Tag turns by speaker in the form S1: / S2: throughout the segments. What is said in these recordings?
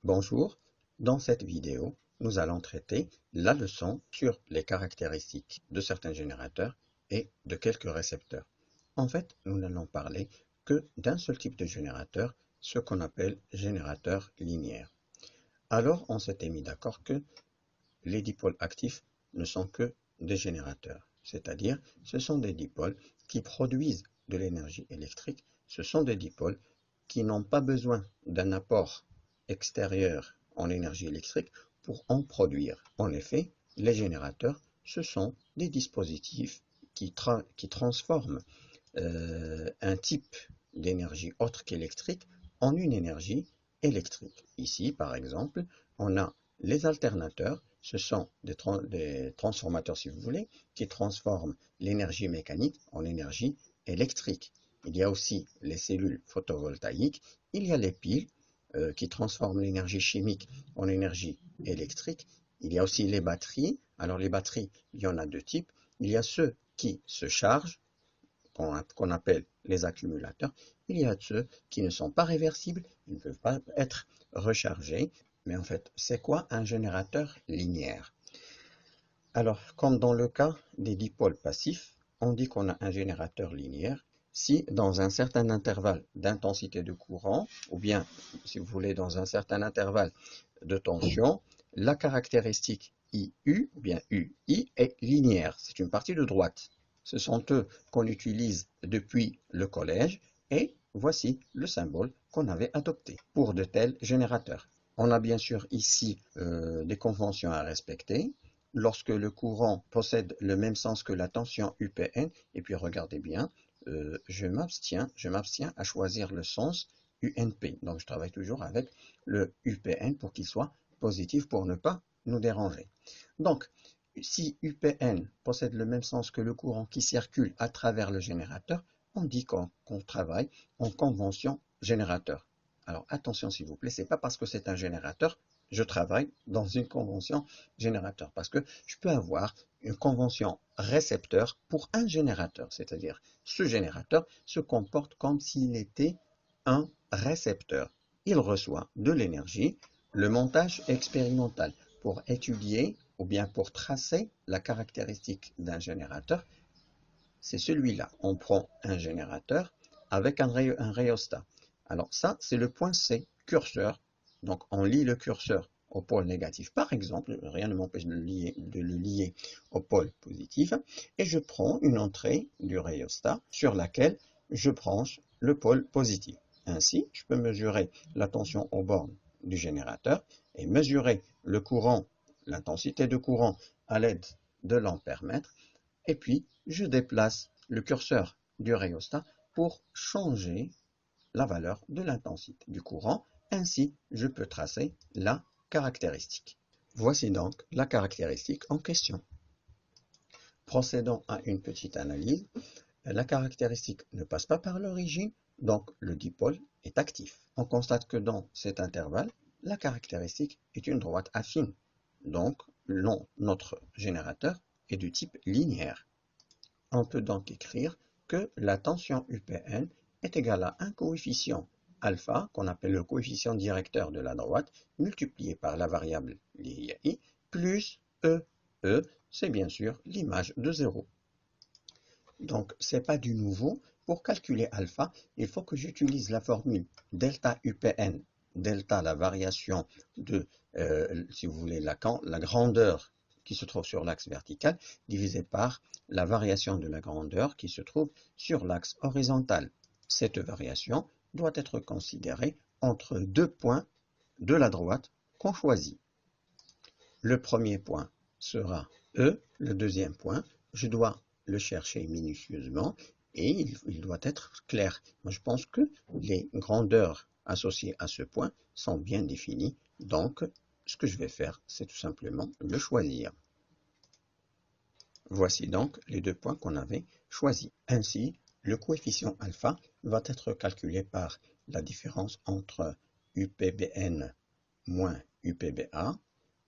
S1: Bonjour, dans cette vidéo, nous allons traiter la leçon sur les caractéristiques de certains générateurs et de quelques récepteurs. En fait, nous n'allons parler que d'un seul type de générateur, ce qu'on appelle générateur linéaire. Alors, on s'était mis d'accord que les dipôles actifs ne sont que des générateurs, c'est-à-dire ce sont des dipôles qui produisent de l'énergie électrique, ce sont des dipôles qui n'ont pas besoin d'un apport extérieur en énergie électrique pour en produire. En effet, les générateurs, ce sont des dispositifs qui transforment un type d'énergie autre qu'électrique en une énergie électrique. Ici, par exemple, on a les alternateurs, ce sont des transformateurs, si vous voulez, qui transforment l'énergie mécanique en énergie électrique. Il y a aussi les cellules photovoltaïques, il y a les piles qui transforment l'énergie chimique en énergie électrique. Il y a aussi les batteries. Alors les batteries, il y en a deux types. Il y a ceux qui se chargent, qu'on appelle les accumulateurs. Il y a ceux qui ne sont pas réversibles, ils ne peuvent pas être rechargés. Mais en fait, c'est quoi un générateur linéaire? Alors, comme dans le cas des dipôles passifs, on dit qu'on a un générateur linéaire si dans un certain intervalle d'intensité de courant, ou bien, si vous voulez, dans un certain intervalle de tension, la caractéristique IU, ou bien UI, est linéaire. C'est une partie de droite. Ce sont eux qu'on utilise depuis le collège, et voici le symbole qu'on avait adopté pour de tels générateurs. On a bien sûr ici des conventions à respecter. Lorsque le courant possède le même sens que la tension UPN, et puis regardez bien, je m'abstiens à choisir le sens UNP. Donc je travaille toujours avec le UPN pour qu'il soit positif pour ne pas nous déranger. Donc, si UPN possède le même sens que le courant qui circule à travers le générateur, on dit qu'on travaille en convention générateur. Alors attention s'il vous plaît, ce n'est pas parce que c'est un générateur, je travaille dans une convention générateur, parce que je peux avoir une convention récepteur pour un générateur, c'est-à-dire ce générateur se comporte comme s'il était un récepteur. Il reçoit de l'énergie. Le montage expérimental pour étudier ou bien pour tracer la caractéristique d'un générateur, c'est celui-là. On prend un générateur avec un rhéostat. Alors ça, c'est le point C, curseur. Donc on lie le curseur au pôle négatif, par exemple, rien ne m'empêche de le lier au pôle positif, et je prends une entrée du rhéostat sur laquelle je branche le pôle positif. Ainsi, je peux mesurer la tension aux bornes du générateur et mesurer le courant, l'intensité de courant à l'aide de l'ampère-mètre, et puis je déplace le curseur du rhéostat pour changer la valeur de l'intensité du courant. Ainsi, je peux tracer la caractéristique. Voici donc la caractéristique en question. Procédons à une petite analyse. La caractéristique ne passe pas par l'origine, donc le dipôle est actif. On constate que dans cet intervalle, la caractéristique est une droite affine. Donc, notre générateur est du type linéaire. On peut donc écrire que la tension UPN est égale à un coefficient alpha, qu'on appelle le coefficient directeur de la droite, multiplié par la variable I, plus E. E, c'est bien sûr l'image de 0. Donc, ce n'est pas du nouveau. Pour calculer alpha, il faut que j'utilise la formule delta UPN, delta la variation de, si vous voulez, la grandeur qui se trouve sur l'axe vertical, divisé par la variation de la grandeur qui se trouve sur l'axe horizontal. Cette variation doit être considérée entre deux points de la droite qu'on choisit. Le premier point sera E, le deuxième point, je dois le chercher minutieusement et il doit être clair. Moi, je pense que les grandeurs associées à ce point sont bien définies. Donc, ce que je vais faire, c'est tout simplement le choisir. Voici donc les deux points qu'on avait choisis. Ainsi, le coefficient alpha va être calculé par la différence entre UPBN moins UPBA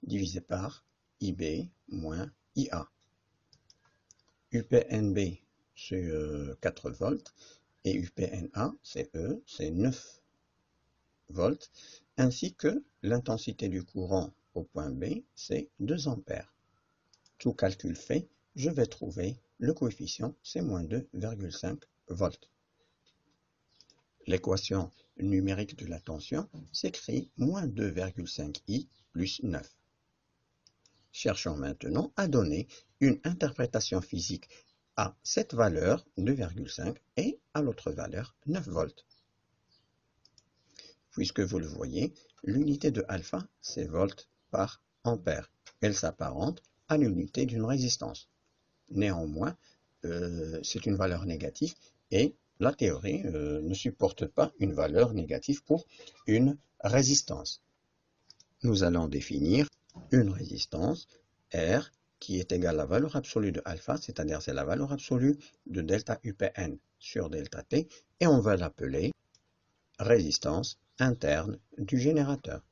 S1: divisé par IB moins IA. UPNB, c'est 4 volts, et UPNA, c'est 9 volts. ainsi que l'intensité du courant au point B, c'est 2 ampères. Tout calcul fait, je vais trouver le coefficient, c'est moins 2,5 volts. L'équation numérique de la tension s'écrit moins 2,5 I plus 9. Cherchons maintenant à donner une interprétation physique à cette valeur 2,5 et à l'autre valeur 9 volts. Puisque vous le voyez, l'unité de alpha, c'est volt par ampère. Elle s'apparente à l'unité d'une résistance. Néanmoins, c'est une valeur négative et la théorie ne supporte pas une valeur négative pour une résistance. Nous allons définir une résistance R qui est égale à la valeur absolue de alpha, c'est-à-dire c'est la valeur absolue de delta UPN sur delta T, et on va l'appeler résistance interne du générateur.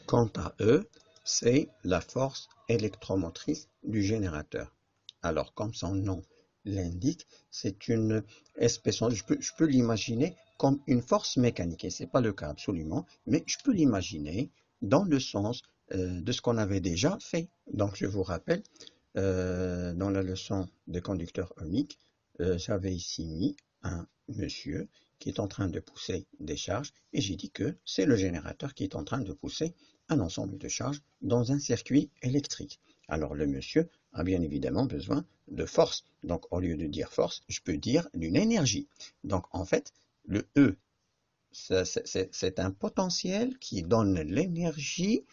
S1: Quant à E, c'est la force électromotrice du générateur. Alors, comme son nom l'indique, c'est une espèce, je peux l'imaginer comme une force mécanique, et ce n'est pas le cas absolument, mais je peux l'imaginer dans le sens de ce qu'on avait déjà fait. Donc, je vous rappelle, dans la leçon des conducteurs ohmiques, j'avais ici mis un monsieur qui est en train de pousser des charges, et j'ai dit que c'est le générateur qui est en train de pousser un ensemble de charges dans un circuit électrique. Alors le monsieur a bien évidemment besoin de force. Donc au lieu de dire force, je peux dire d'une énergie. Donc en fait, le E, c'est un potentiel qui donne l'énergie,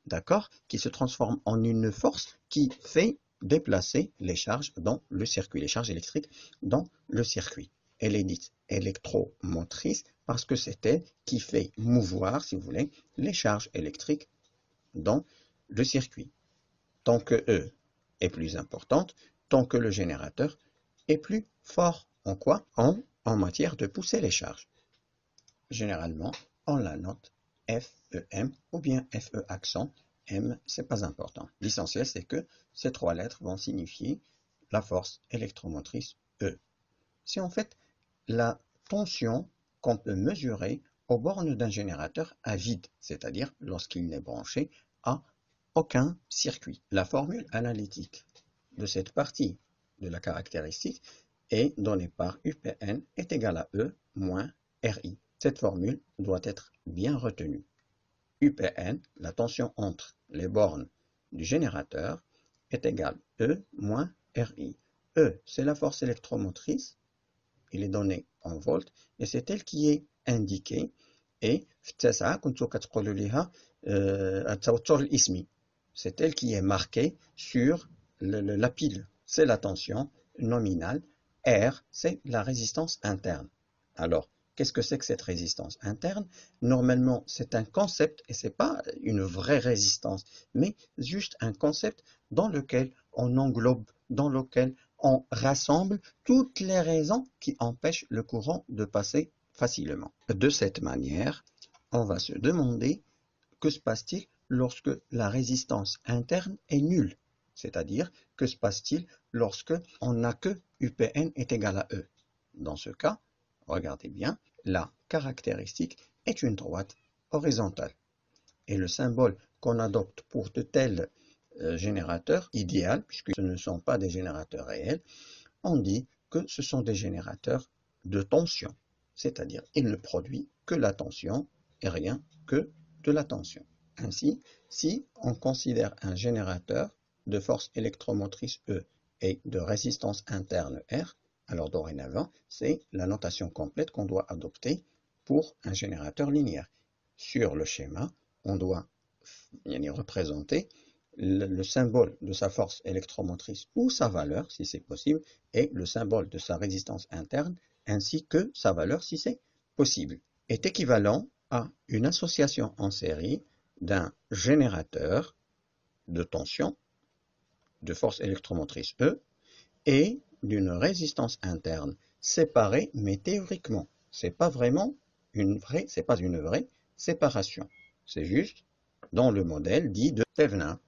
S1: d'accord, qui se transforme en une force qui fait déplacer les charges dans le circuit, les charges électriques dans le circuit. Elle est dite électromotrice parce que c'est elle qui fait mouvoir, si vous voulez, les charges électriques dans le circuit. Tant que E est plus importante, tant que le générateur est plus fort. En quoi? En matière de pousser les charges. Généralement, on la note FEM ou bien FE accent. M, c'est pas important. L'essentiel, c'est que ces trois lettres vont signifier la force électromotrice E. C'est en fait la tension qu'on peut mesurer aux bornes d'un générateur à vide, c'est-à-dire lorsqu'il n'est branché à aucun circuit. La formule analytique de cette partie de la caractéristique est donnée par UPN est égal à E moins RI. Cette formule doit être bien retenue. UPN, la tension entre les bornes du générateur, est égale E moins RI. E, c'est la force électromotrice, il est donné en volts, et c'est elle qui est indiquée, et c'est elle qui est marquée sur la pile. C'est la tension nominale. R, c'est la résistance interne. Alors, qu'est-ce que c'est que cette résistance interne? Normalement, c'est un concept, et ce n'est pas une vraie résistance, mais juste un concept dans lequel on englobe, dans lequel on rassemble toutes les raisons qui empêchent le courant de passer facilement. De cette manière, on va se demander que se passe-t-il lorsque la résistance interne est nulle? C'est-à-dire, que se passe-t-il lorsque on n'a que UPN est égal à E? Dans ce cas, regardez bien, la caractéristique est une droite horizontale. Et le symbole qu'on adopte pour de tels générateurs idéaux, puisque ce ne sont pas des générateurs réels, on dit que ce sont des générateurs de tension. C'est-à-dire, il ne produit que la tension et rien que de la tension. Ainsi, si on considère un générateur de force électromotrice E et de résistance interne R, alors dorénavant, c'est la notation complète qu'on doit adopter pour un générateur linéaire. Sur le schéma, on doit représenter le symbole de sa force électromotrice ou sa valeur, si c'est possible, et le symbole de sa résistance interne, ainsi que sa valeur, si c'est possible, est équivalent à une association en série d'un générateur de tension, de force électromotrice E, et d'une résistance interne séparée, mais théoriquement. C'est pas vraiment une vraie, c'est pas une vraie séparation. C'est juste dans le modèle dit de Thevenin.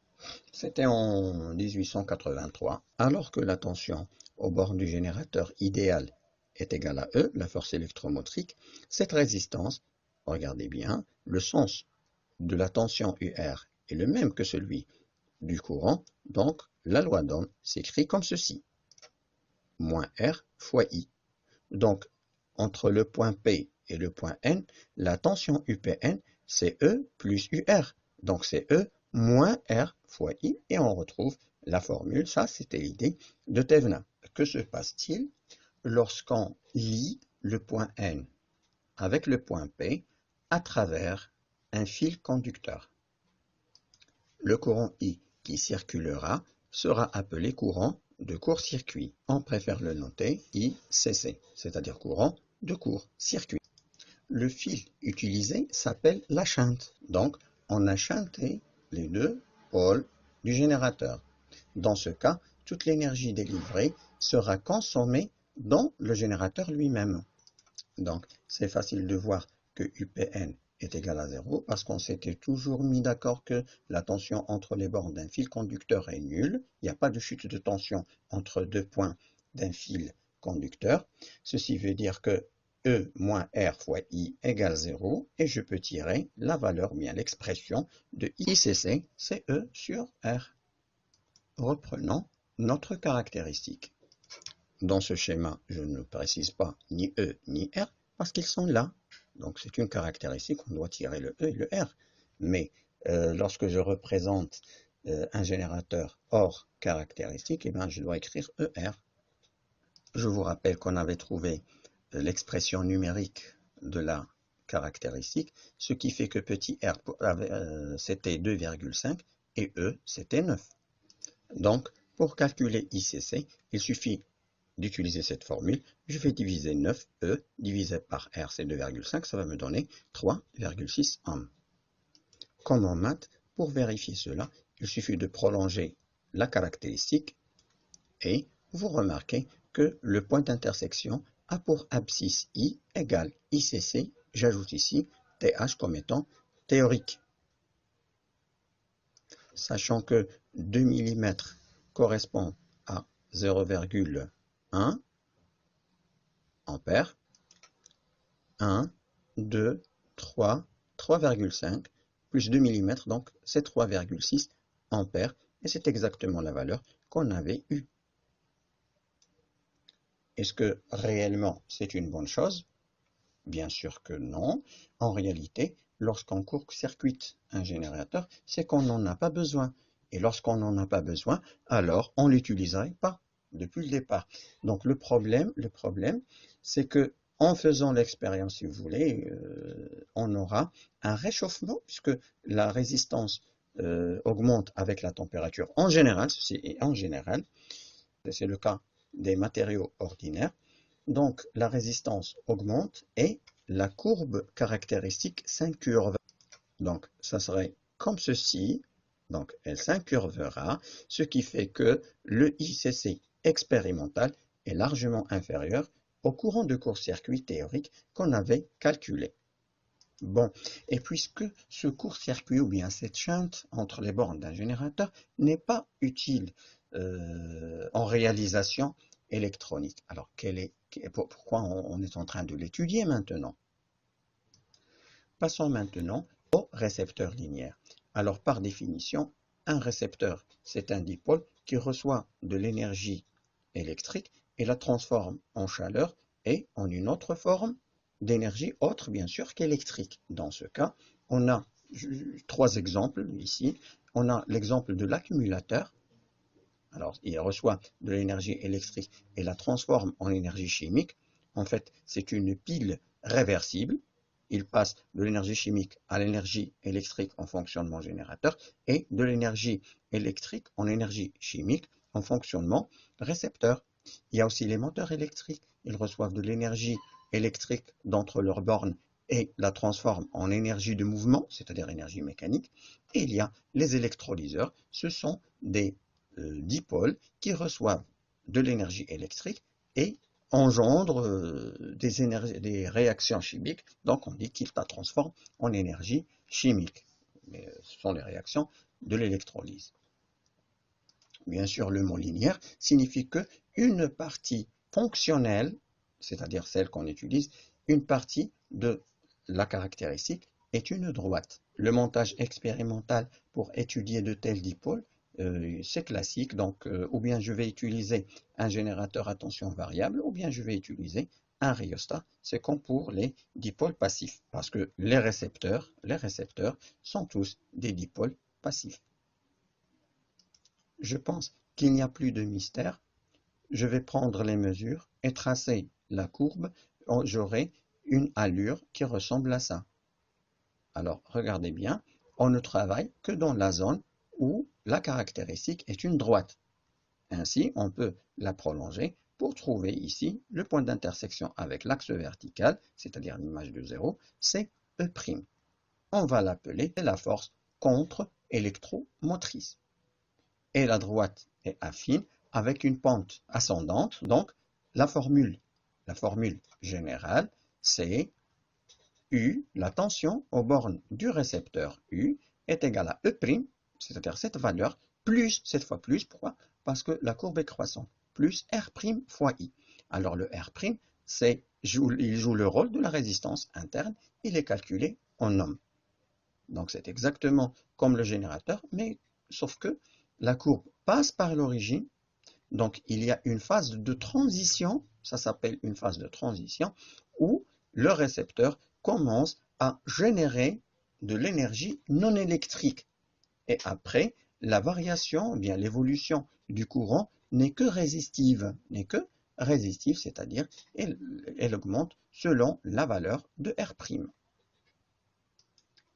S1: C'était en 1883, alors que la tension au bord du générateur idéal est égale à E, la force électromotrice, cette résistance regardez bien, le sens de la tension UR est le même que celui du courant, donc la loi d'Ohm s'écrit comme ceci, moins R fois I. Donc, entre le point P et le point N, la tension UPN, c'est E plus UR. Donc, c'est E moins R fois I, et on retrouve la formule. Ça, c'était l'idée de Thevenin. Que se passe-t-il lorsqu'on lie le point N avec le point P à travers un fil conducteur? Le courant I qui circulera sera appelé courant de court-circuit. On préfère le noter ICC, c'est-à-dire courant de court-circuit. Le fil utilisé s'appelle la shunt. Donc, on a shunté les deux pôles du générateur. Dans ce cas, toute l'énergie délivrée sera consommée dans le générateur lui-même. Donc, c'est facile de voir que UPN est égal à 0 parce qu'on s'était toujours mis d'accord que la tension entre les bornes d'un fil conducteur est nulle. Il n'y a pas de chute de tension entre deux points d'un fil conducteur. Ceci veut dire que E moins R fois I égale 0 et je peux tirer la valeur, bien l'expression de ICC, c'est E sur R. Reprenons notre caractéristique. Dans ce schéma, je ne précise pas ni E ni R parce qu'ils sont là. Donc c'est une caractéristique, on doit tirer le E et le R. Mais lorsque je représente un générateur hors caractéristique, eh bien, je dois écrire ER. Je vous rappelle qu'on avait trouvé l'expression numérique de la caractéristique, ce qui fait que petit r c'était 2,5 et E c'était 9. Donc pour calculer ICC, il suffit d'utiliser cette formule. Je vais diviser 9E divisé par R, c'est 2,5, ça va me donner 3,6 ohms. Comme en maths, pour vérifier cela, il suffit de prolonger la caractéristique et vous remarquez que le point d'intersection a pour abscisse I égale ICC, j'ajoute ici TH comme étant théorique. Sachant que 2 mm correspond à 0,1 ampères, 1, 2, 3, 3,5 plus 2 mm, donc c'est 3,6 ampères, et c'est exactement la valeur qu'on avait eue. Est-ce que réellement c'est une bonne chose? Bien sûr que non. En réalité, lorsqu'on court-circuite un générateur, c'est qu'on n'en a pas besoin. Et lorsqu'on n'en a pas besoin, alors on ne l'utiliserait pas depuis le départ. Donc le problème, c'est que en faisant l'expérience, si vous voulez, on aura un réchauffement puisque la résistance augmente avec la température. En général, ceci est en général, c'est le cas des matériaux ordinaires. Donc la résistance augmente et la courbe caractéristique s'incurve. Donc ça serait comme ceci. Donc elle s'incurvera, ce qui fait que le ICC expérimental est largement inférieur au courant de court-circuit théorique qu'on avait calculé. Bon, et puisque ce court-circuit ou bien cette shunt entre les bornes d'un générateur n'est pas utile en réalisation électronique, alors pourquoi on est en train de l'étudier maintenant? Passons maintenant au récepteur linéaire. Alors par définition, un récepteur, c'est un dipôle qui reçoit de l'énergie électrique et la transforme en chaleur et en une autre forme d'énergie autre bien sûr qu'électrique. Dans ce cas, on a trois exemples ici. On a l'exemple de l'accumulateur. Alors, il reçoit de l'énergie électrique et la transforme en énergie chimique. En fait, c'est une pile réversible. Il passe de l'énergie chimique à l'énergie électrique en fonctionnement générateur et de l'énergie électrique en énergie chimique en fonctionnement récepteur. Il y a aussi les moteurs électriques. Ils reçoivent de l'énergie électrique d'entre leurs bornes et la transforment en énergie de mouvement, c'est-à-dire énergie mécanique. Et il y a les électrolyseurs. Ce sont des dipôles qui reçoivent de l'énergie électrique et engendrent des réactions chimiques. Donc on dit qu'ils la transforment en énergie chimique. Mais ce sont les réactions de l'électrolyse. Bien sûr, le mot linéaire signifie qu'une partie fonctionnelle, c'est-à-dire celle qu'on utilise, une partie de la caractéristique est une droite. Le montage expérimental pour étudier de tels dipôles, c'est classique. Donc, ou bien je vais utiliser un générateur à tension variable, ou bien je vais utiliser un rhéostat. C'est comme pour les dipôles passifs, parce que les récepteurs sont tous des dipôles passifs. Je pense qu'il n'y a plus de mystère. Je vais prendre les mesures et tracer la courbe. J'aurai une allure qui ressemble à ça. Alors, regardez bien, on ne travaille que dans la zone où la caractéristique est une droite. Ainsi, on peut la prolonger pour trouver ici le point d'intersection avec l'axe vertical, c'est-à-dire l'image de 0, c'est E'. On va l'appeler la force contre-électromotrice. Et la droite est affine avec une pente ascendante, donc la formule générale, c'est U, la tension aux bornes du récepteur U est égale à E', c'est-à-dire cette valeur, plus, cette fois plus, pourquoi? Parce que la courbe est croissante, plus R' fois I. Alors le R', il joue le rôle de la résistance interne, il est calculé en ohm. Donc c'est exactement comme le générateur, mais sauf que la courbe passe par l'origine, donc il y a une phase de transition, ça s'appelle une phase de transition, où le récepteur commence à générer de l'énergie non électrique. Et après, la variation, ou bien l'évolution du courant n'est que résistive, c'est-à-dire elle augmente selon la valeur de R'.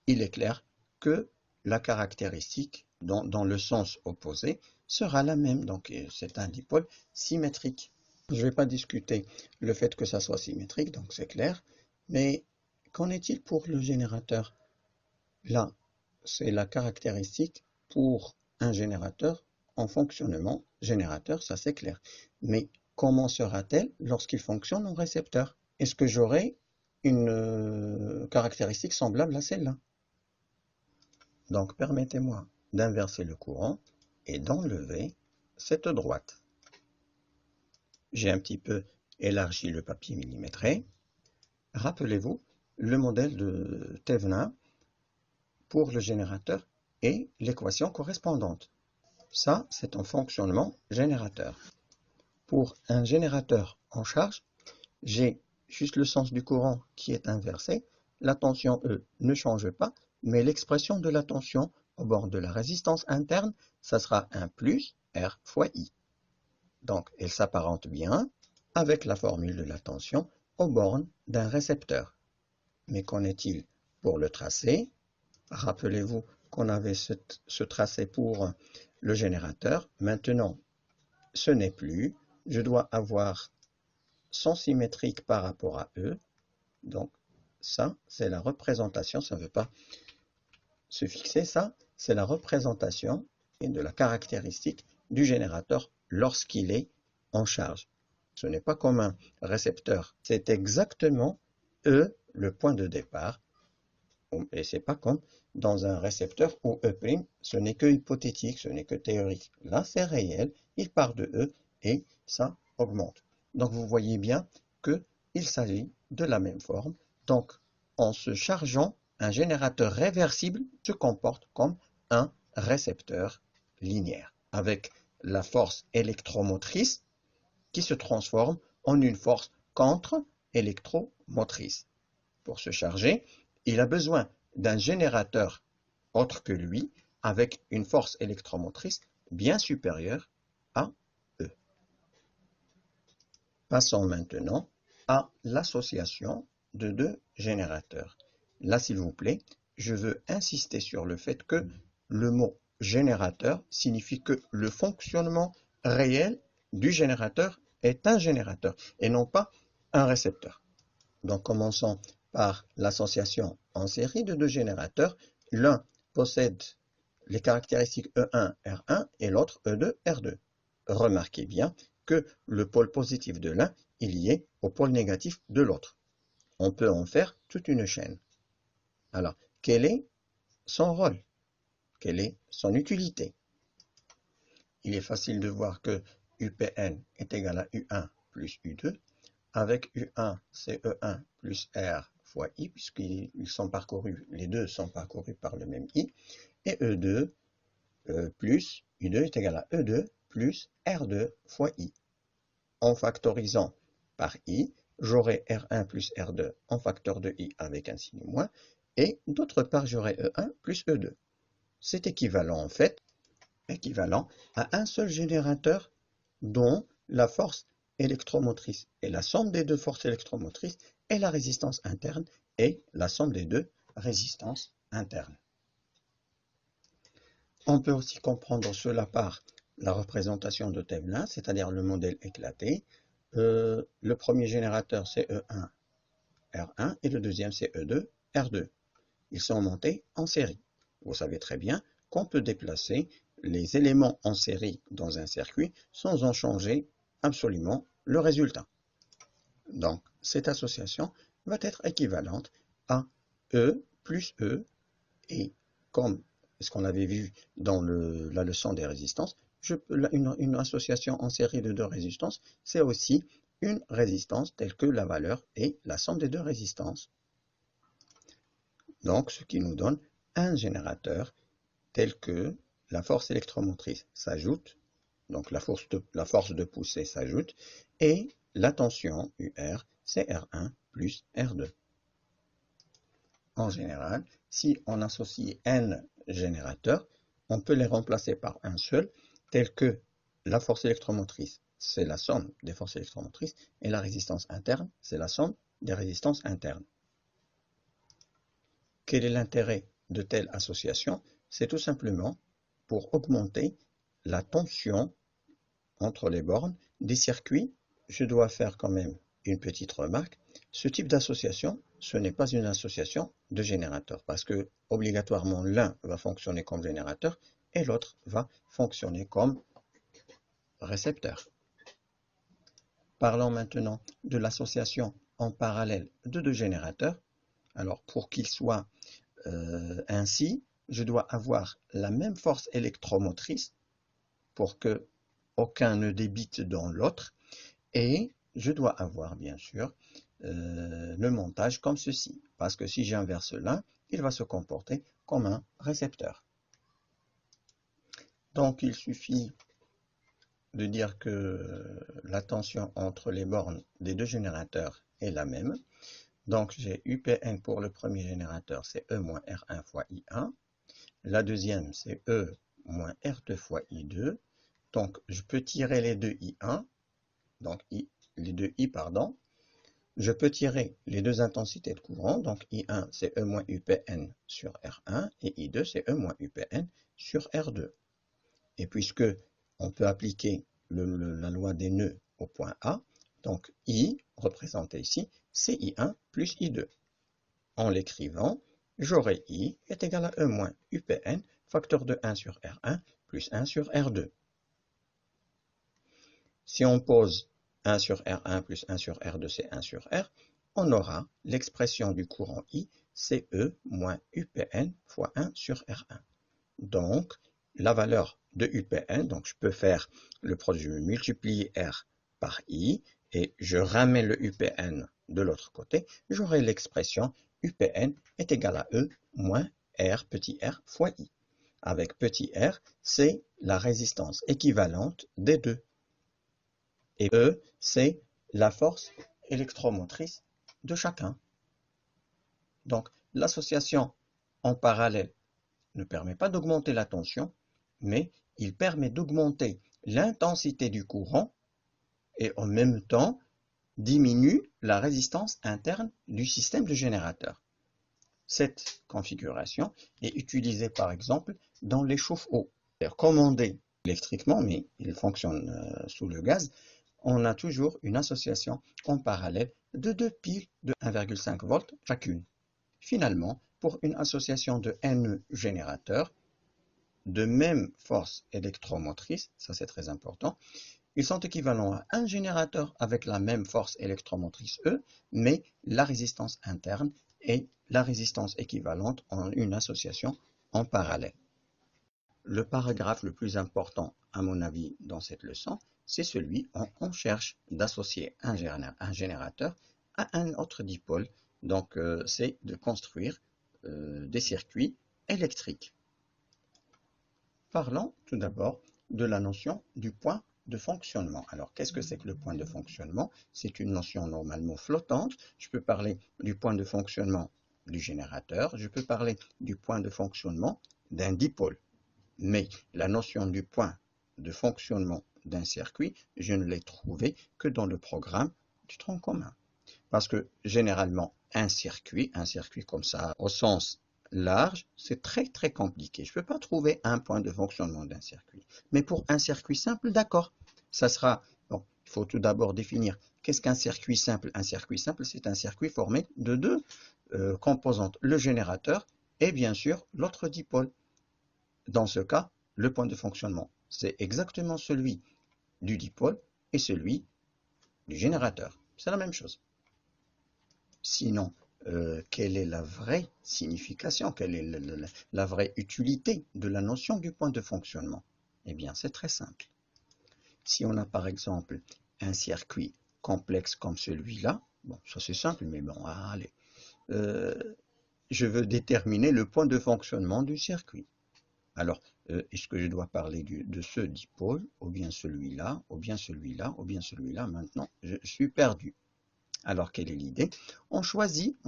S1: Il est clair que la caractéristique dans le sens opposé sera la même, donc c'est un dipôle symétrique. Je ne vais pas discuter le fait que ça soit symétrique, donc c'est clair, mais qu'en est-il pour le générateur? Là, c'est la caractéristique pour un générateur en fonctionnement générateur, ça c'est clair. Mais comment sera-t-elle lorsqu'il fonctionne en récepteur? Est-ce que j'aurai une caractéristique semblable à celle-là? Donc permettez-moi d'inverser le courant et d'enlever cette droite. J'ai un petit peu élargi le papier millimétré. Rappelez-vous le modèle de Thevenin pour le générateur et l'équation correspondante. Ça, c'est un fonctionnement générateur. Pour un générateur en charge, j'ai juste le sens du courant qui est inversé. La tension E ne change pas, mais l'expression de la tension au bord de la résistance interne, ça sera un plus R fois I. Donc, elle s'apparente bien avec la formule de la tension aux bornes d'un récepteur. Mais qu'en est-il pour le tracé? Rappelez-vous qu'on avait ce tracé pour le générateur. Maintenant, ce n'est plus. Je dois avoir sens symétrique par rapport à E. Donc, ça, c'est la représentation. Ça ne veut pas se fixer. Ça, c'est la représentation de la caractéristique du générateur lorsqu'il est en charge. Ce n'est pas comme un récepteur. C'est exactement E, le point de départ. Et ce n'est pas comme dans un récepteur où E', ce n'est que hypothétique, ce n'est que théorique. Là, c'est réel, il part de E et ça augmente. Donc, vous voyez bien qu'il s'agit de la même forme. Donc, en se chargeant, un générateur réversible se comporte comme un récepteur linéaire, avec la force électromotrice qui se transforme en une force contre-électromotrice. Pour se charger, il a besoin d'un générateur autre que lui, avec une force électromotrice bien supérieure à E. Passons maintenant à l'association de deux générateurs. Là, s'il vous plaît, je veux insister sur le fait que le mot générateur signifie que le fonctionnement réel du générateur est un générateur et non pas un récepteur. Donc, commençons par l'association en série de deux générateurs. L'un possède les caractéristiques E1, R1 et l'autre E2, R2. Remarquez bien que le pôle positif de l'un est lié au pôle négatif de l'autre. On peut en faire toute une chaîne. Alors, quel est son rôle? Quelle est son utilité? Il est facile de voir que UPN est égal à U1 plus U2. Avec U1, c'est E1 plus R fois I, puisqu'ils sont parcourus, les deux sont parcourus par le même I, et E2 plus I2 est égal à E2 plus R2 fois I. En factorisant par I, j'aurai R1 plus R2 en facteur de I avec un signe moins, et d'autre part, j'aurai E1 plus E2. C'est équivalent en fait, équivalent à un seul générateur dont la force électromotrice est la somme des deux forces électromotrices et la résistance interne est la somme des deux résistances internes. On peut aussi comprendre cela par la représentation de Thévenin, c'est-à-dire le modèle éclaté. Le premier générateur c'est E1, R1 et le deuxième c'est E2, R2. Ils sont montés en série. Vous savez très bien qu'on peut déplacer les éléments en série dans un circuit sans en changer absolument le résultat. Donc, cette association va être équivalente à E plus E, et comme ce qu'on avait vu dans la leçon des résistances, une association en série de deux résistances, c'est aussi une résistance telle que la valeur est la somme des deux résistances. Donc, ce qui nous donne un générateur tel que la force électromotrice s'ajoute, donc la force de poussée s'ajoute, et la tension UR, c'est R1 plus R2. En général, si on associe N générateurs, on peut les remplacer par un seul, tel que la force électromotrice, c'est la somme des forces électromotrices, et la résistance interne, c'est la somme des résistances internes. Quel est l'intérêt de telle association? C'est tout simplement pour augmenter la tension entre les bornes des circuits. Je dois faire quand même une petite remarque. Ce type d'association, ce n'est pas une association de générateurs, parce que obligatoirement l'un va fonctionner comme générateur et l'autre va fonctionner comme récepteur. Parlons maintenant de l'association en parallèle de deux générateurs. Alors pour qu'ils soient ainsi, je dois avoir la même force électromotrice pour que aucun ne débite dans l'autre, et je dois avoir bien sûr le montage comme ceci, parce que si j'inverse l'un, il va se comporter comme un récepteur. Donc il suffit de dire que la tension entre les bornes des deux générateurs est la même. Donc j'ai UPN pour le premier générateur, c'est E moins R1 fois I1. La deuxième, c'est E moins R2 fois I2. Donc je peux tirer les deux I1, donc les deux I, pardon. Je peux tirer les deux intensités de courant, donc I1 c'est E moins UPN sur R1 et I2 c'est E moins UPN sur R2. Et puisque on peut appliquer la loi des nœuds au point A, donc I, représenté ici, c'est I1 plus I2. En l'écrivant, j'aurai I est égal à E moins UPN, facteur de 1 sur R1 plus 1 sur R2. Si on pose 1 sur R1 plus 1 sur R2, c'est 1 sur R, on aura l'expression du courant I, c'est E moins UPN fois 1 sur R1. Donc, la valeur de UPN, donc je peux faire le produit, je multiplie R par I, et je ramène le UPN de l'autre côté, j'aurai l'expression UPN est égal à E moins R petit r fois I. Avec petit r, c'est la résistance équivalente des deux. Et E, c'est la force électromotrice de chacun. Donc, l'association en parallèle ne permet pas d'augmenter la tension, mais il permet d'augmenter l'intensité du courant et en même temps diminue la résistance interne du système de générateur. Cette configuration est utilisée par exemple dans les chauffe-eau. C'est commandé électriquement, mais il fonctionne sous le gaz. On a toujours une association en parallèle de deux piles de 1,5 volts chacune. Finalement, pour une association de N générateurs de même force électromotrice, ça c'est très important, ils sont équivalents à un générateur avec la même force électromotrice E, mais la résistance interne est la résistance équivalente en une association en parallèle. Le paragraphe le plus important, à mon avis, dans cette leçon, c'est celui où on cherche d'associer un générateur à un autre dipôle Donc, c'est de construire des circuits électriques. Parlons tout d'abord de la notion du point de fonctionnement. Alors, qu'est-ce que c'est que le point de fonctionnement? C'est une notion normalement flottante. Je peux parler du point de fonctionnement du générateur, je peux parler du point de fonctionnement d'un dipôle. Mais la notion du point de fonctionnement d'un circuit, je ne l'ai trouvée que dans le programme du tronc commun. Parce que généralement, un circuit comme ça, au sens large, c'est très compliqué. Je ne peux pas trouver un point de fonctionnement d'un circuit. Mais pour un circuit simple, d'accord, ça sera... Bon, il faut tout d'abord définir qu'est-ce qu'un circuit simple. Un circuit simple, c'est un circuit formé de deux composantes, le générateur et bien sûr l'autre dipôle. Dans ce cas, le point de fonctionnement, c'est exactement celui du dipôle et celui du générateur. C'est la même chose. Sinon, quelle est la vraie signification, quelle est la vraie utilité de la notion du point de fonctionnement? Eh bien, c'est très simple. Si on a par exemple un circuit complexe comme celui-là, bon, ça c'est simple, mais bon, allez, je veux déterminer le point de fonctionnement du circuit. Alors, est-ce que je dois parler de ce dipôle, ou bien celui-là, ou bien celui-là, ou bien celui-là? Maintenant, je suis perdu. Alors, quelle est l'idée? On choisit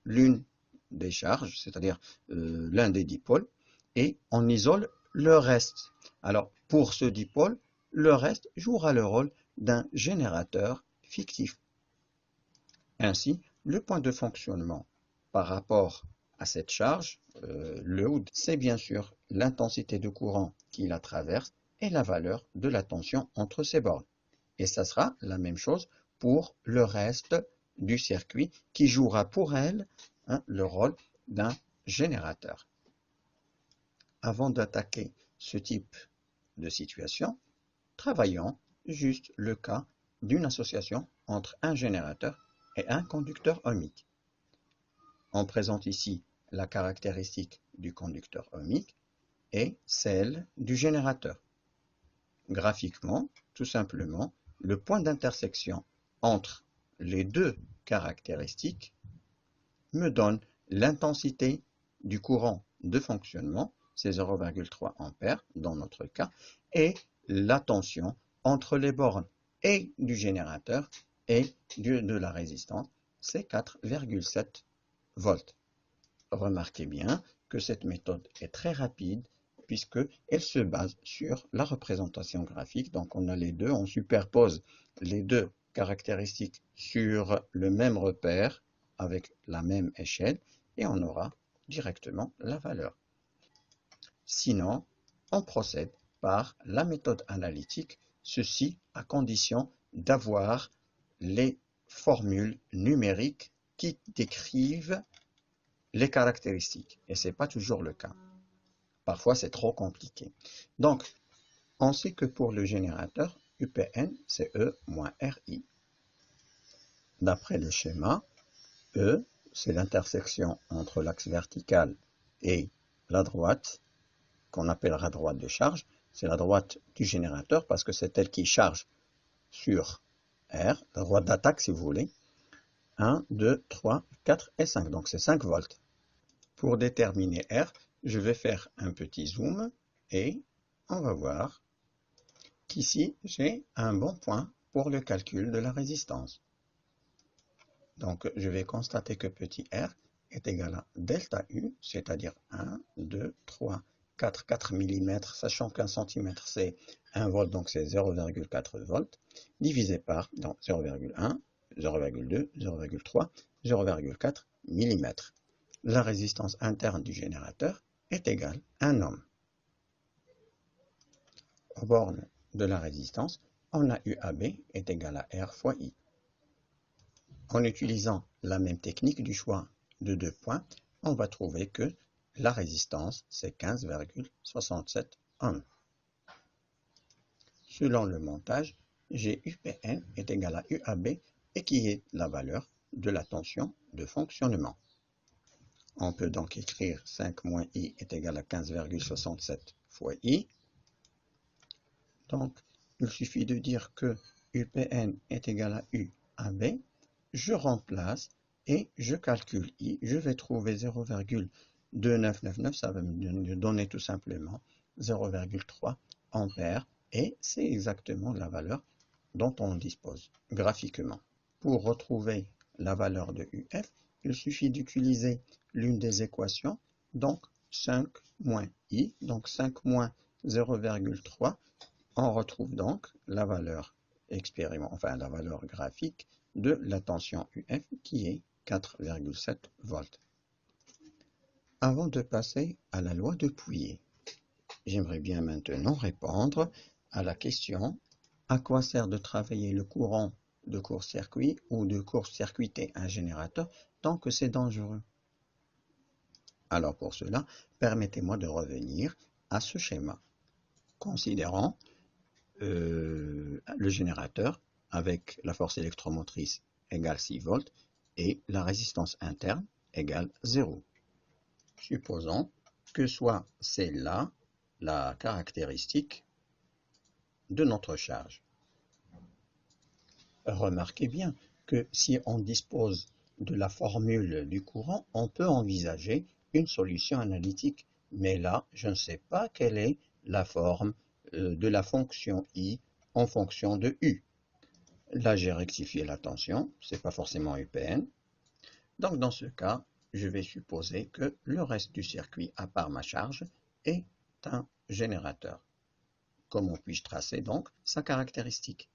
S1: l'une des charges, c'est-à-dire l'un des dipôles, et on isole le reste. Alors, pour ce dipôle, le reste jouera le rôle d'un générateur fictif. Ainsi, le point de fonctionnement par rapport à cette charge, le load, c'est bien sûr l'intensité de courant qui la traverse et la valeur de la tension entre ces bornes. Et ça sera la même chose pour le reste du circuit qui jouera pour elle le rôle d'un générateur. Avant d'attaquer ce type de situation, travaillons juste le cas d'une association entre un générateur et un conducteur ohmique. On présente ici la caractéristique du conducteur ohmique et celle du générateur. Graphiquement, tout simplement, le point d'intersection entre les deux caractéristiques me donne l'intensité du courant de fonctionnement, c'est 0,3 ampères dans notre cas, et la tension entre les bornes et du générateur et de la résistance, c'est 4,7 volts. Remarquez bien que cette méthode est très rapide puisqu'elle se base sur la représentation graphique. Donc on a les deux, on superpose les deux caractéristiques sur le même repère avec la même échelle et on aura directement la valeur. Sinon, on procède par la méthode analytique, ceci à condition d'avoir les formules numériques qui décrivent les caractéristiques. Et ce n'est pas toujours le cas. Parfois, c'est trop compliqué. Donc, on sait que pour le générateur, UPN, c'est E moins RI. D'après le schéma, E, c'est l'intersection entre l'axe vertical et la droite, qu'on appellera droite de charge. C'est la droite du générateur parce que c'est elle qui charge sur R, la droite d'attaque si vous voulez. 1, 2, 3, 4 et 5. Donc c'est 5 volts. Pour déterminer R, je vais faire un petit zoom et on va voir qu'ici j'ai un bon point pour le calcul de la résistance. Donc je vais constater que petit r est égal à delta U, c'est-à-dire 1, 2, 3, 4 mm, sachant qu'un centimètre c'est 1 volt, donc c'est 0,4 volts, divisé par 0,1, 0,2, 0,3, 0,4 mm. La résistance interne du générateur est égale à 1 ohm. Aux bornes de la résistance, on a UAB est égal à R fois I. En utilisant la même technique du choix de deux points, on va trouver que la résistance, c'est 15,67 ohms. Selon le montage, j'ai UPN est égal à UAB et qui est la valeur de la tension de fonctionnement. On peut donc écrire 5 moins I est égal à 15,67 fois I. Donc, il suffit de dire que UPN est égal à UAB. Je remplace et je calcule I. Je vais trouver 0,2999, ça va me donner tout simplement 0,3 ampères et c'est exactement la valeur dont on dispose graphiquement. Pour retrouver la valeur de UF, il suffit d'utiliser l'une des équations, donc 5 moins I, donc 5 moins 0,3. On retrouve donc la valeur la valeur graphique de la tension UF qui est 4,7 volts. Avant de passer à la loi de Pouillet, j'aimerais bien maintenant répondre à la question: à quoi sert de travailler le courant de court-circuit ou de court-circuiter un générateur tant que c'est dangereux? Alors pour cela, permettez-moi de revenir à ce schéma. Considérons le générateur avec la force électromotrice égale 6 volts et la résistance interne égale 0. Supposons que soit celle-là la caractéristique de notre charge. Remarquez bien que si on dispose de la formule du courant, on peut envisager une solution analytique. Mais là, je ne sais pas quelle est la forme de la fonction I en fonction de U. Là, j'ai rectifié la tension, ce n'est pas forcément UPN. Donc, dans ce cas, je vais supposer que le reste du circuit, à part ma charge, est un générateur. Comment puis-je tracer donc sa caractéristique?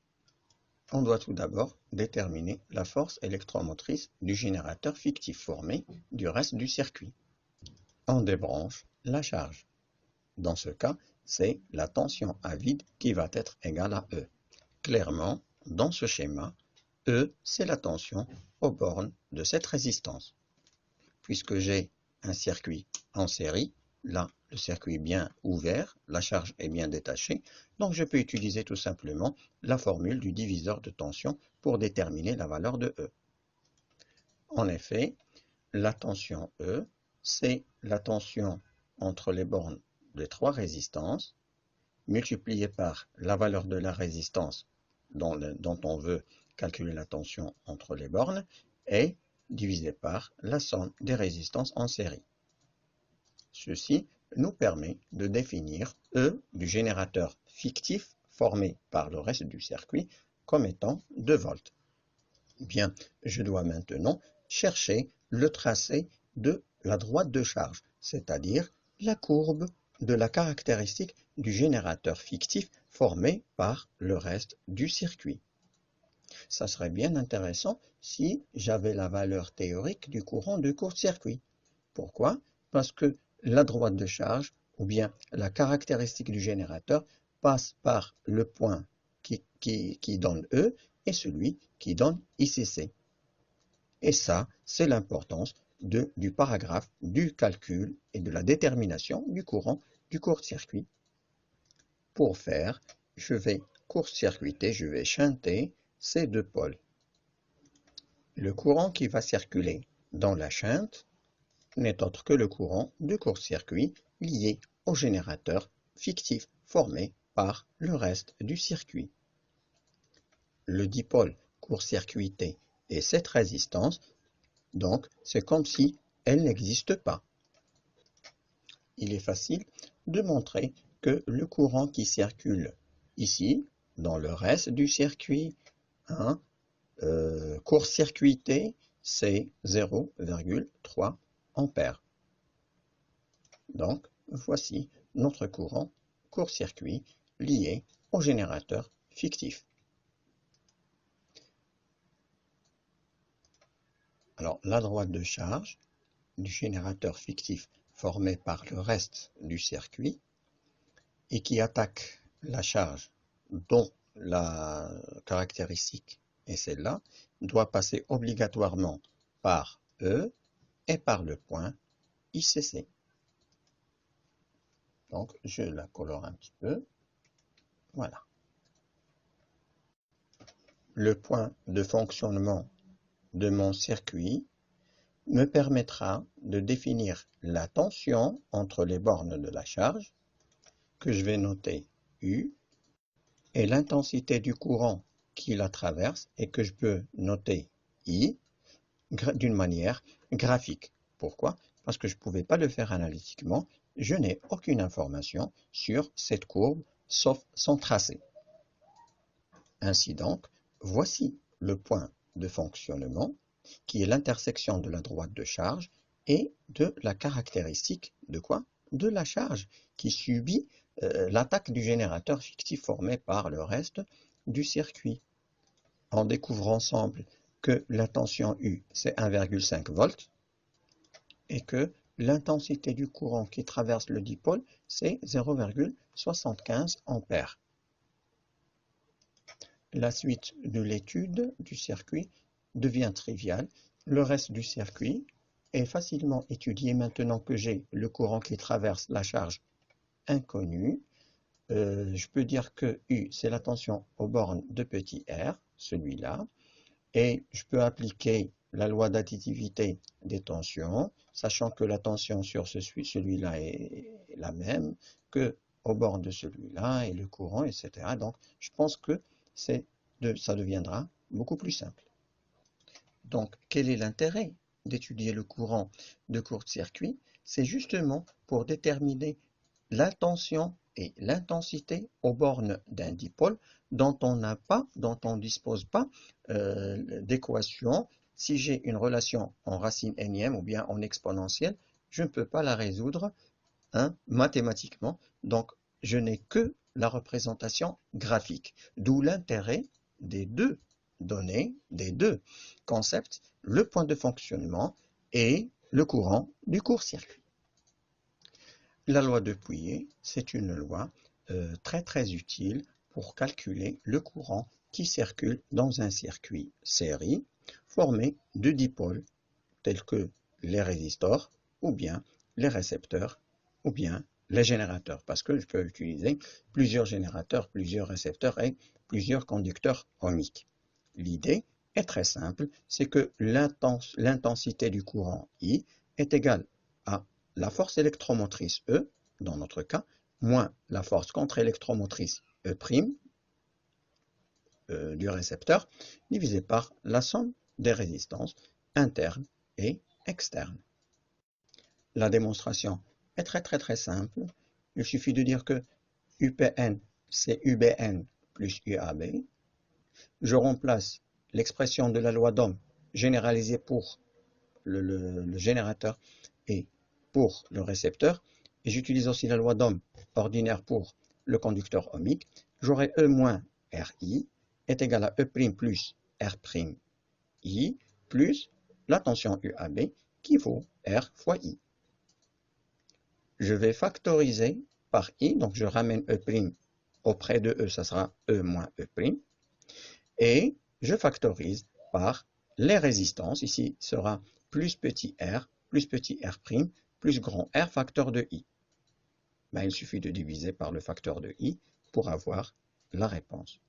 S1: On doit tout d'abord déterminer la force électromotrice du générateur fictif formé du reste du circuit. On débranche la charge. Dans ce cas, c'est la tension à vide qui va être égale à E. Clairement, dans ce schéma, E, c'est la tension aux bornes de cette résistance. Puisque j'ai un circuit en série, là, le circuit est bien ouvert, la charge est bien détachée, donc je peux utiliser tout simplement la formule du diviseur de tension pour déterminer la valeur de E. En effet, la tension E, c'est la tension entre les bornes de trois résistances, multipliée par la valeur de la résistance dont on veut calculer la tension entre les bornes, et divisé par la somme des résistances en série. Ceci nous permet de définir E du générateur fictif formé par le reste du circuit comme étant 2 volts. Bien, je dois maintenant chercher le tracé de la droite de charge, c'est-à-dire la courbe de la caractéristique du générateur fictif formé par le reste du circuit. Ça serait bien intéressant si j'avais la valeur théorique du courant de court-circuit. Pourquoi? Parce que la droite de charge, ou bien la caractéristique du générateur, passe par le point qui donne E et celui qui donne ICC. Et ça, c'est l'importance du paragraphe du calcul et de la détermination du courant du court-circuit. Pour faire, je vais court-circuiter, je vais shunter ces deux pôles. Le courant qui va circuler dans la shunt n'est autre que le courant du court-circuit lié au générateur fictif formé par le reste du circuit. Le dipôle court-circuité et cette résistance, donc c'est comme si elle n'existe pas. Il est facile de montrer que le courant qui circule ici, dans le reste du circuit, court-circuité, c'est 0,3 ampères. Donc, voici notre courant court-circuit lié au générateur fictif. Alors, la droite de charge du générateur fictif formé par le reste du circuit et qui attaque la charge dont la caractéristique est celle-là, doit passer obligatoirement par E et par le point ICC. Donc, je la colore un petit peu. Voilà. Le point de fonctionnement de mon circuit me permettra de définir la tension entre les bornes de la charge, que je vais noter U, et l'intensité du courant qui la traverse et que je peux noter I, d'une manière graphique. Pourquoi? Parce que je ne pouvais pas le faire analytiquement. Je n'ai aucune information sur cette courbe, sauf son tracé. Ainsi donc, voici le point de fonctionnement, qui est l'intersection de la droite de charge et de la caractéristique de quoi? De la charge qui subit l'attaque du générateur fictif formé par le reste du circuit. On découvre ensemble que la tension U, c'est 1,5 volts et que l'intensité du courant qui traverse le dipôle, c'est 0,75 ampères. La suite de l'étude du circuit devient triviale. Le reste du circuit est facilement étudié maintenant que j'ai le courant qui traverse la charge inconnue. Je peux dire que U, c'est la tension aux bornes de petit r, celui-là. Et je peux appliquer la loi d'additivité des tensions, sachant que la tension sur celui-là est la même que aux bornes de celui-là, et le courant, etc. Donc, je pense que ça deviendra beaucoup plus simple. Donc, quel est l'intérêt d'étudier le courant de court-circuit? C'est justement pour déterminer la tension et l'intensité aux bornes d'un dipôle dont on ne dispose pas d'équation. Si j'ai une relation en racine énième ou bien en exponentielle, je ne peux pas la résoudre mathématiquement. Donc, je n'ai que la représentation graphique. D'où l'intérêt des deux données, des deux concepts, le point de fonctionnement et le courant du court-circuit. La loi de Pouillet, c'est une loi très utile pour calculer le courant qui circule dans un circuit série formé de dipôles tels que les résistors ou bien les récepteurs ou bien les générateurs, parce que je peux utiliser plusieurs générateurs, plusieurs récepteurs et plusieurs conducteurs ohmiques. L'idée est très simple, c'est que l'intensité du courant I est égale à la force électromotrice E, dans notre cas, moins la force contre-électromotrice E', du récepteur, divisé par la somme des résistances internes et externes. La démonstration est très simple. Il suffit de dire que UPN, c'est UBN plus UAB. Je remplace l'expression de la loi d'Ohm généralisée pour le générateur et pour le récepteur. Et j'utilise aussi la loi d'Ohm ordinaire pour le conducteur ohmique. J'aurai E moins RI est égal à E' plus R' plus la tension UAB qui vaut R fois I. Je vais factoriser par I, donc je ramène E' auprès de E, ça sera E moins E', et je factorise par les résistances, ici sera plus petit r plus grand R facteur de I. Ben, il suffit de diviser par le facteur de I pour avoir la réponse.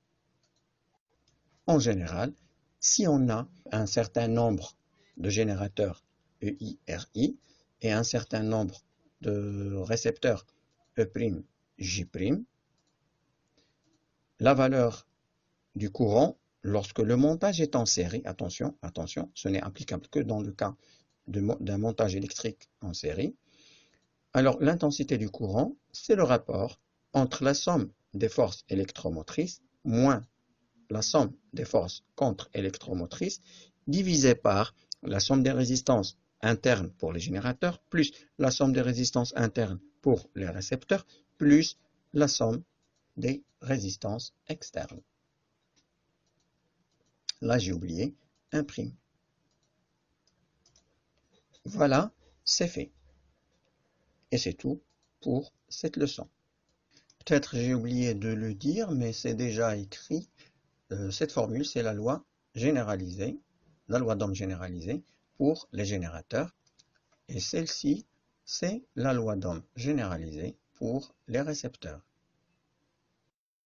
S1: En général, si on a un certain nombre de générateurs EI, RI et un certain nombre de récepteurs E', J', la valeur du courant, lorsque le montage est en série, attention, ce n'est applicable que dans le cas d'un montage électrique en série, alors l'intensité du courant, c'est le rapport entre la somme des forces électromotrices moins la somme des forces contre-électromotrices divisé par la somme des résistances internes pour les générateurs plus la somme des résistances internes pour les récepteurs plus la somme des résistances externes. Là, j'ai oublié un prime. Voilà, c'est fait. Et c'est tout pour cette leçon. Peut-être j'ai oublié de le dire, mais c'est déjà écrit. Cette formule, c'est la loi généralisée, la loi d'Ohm généralisée pour les générateurs. Et celle-ci, c'est la loi d'Ohm généralisée pour les récepteurs.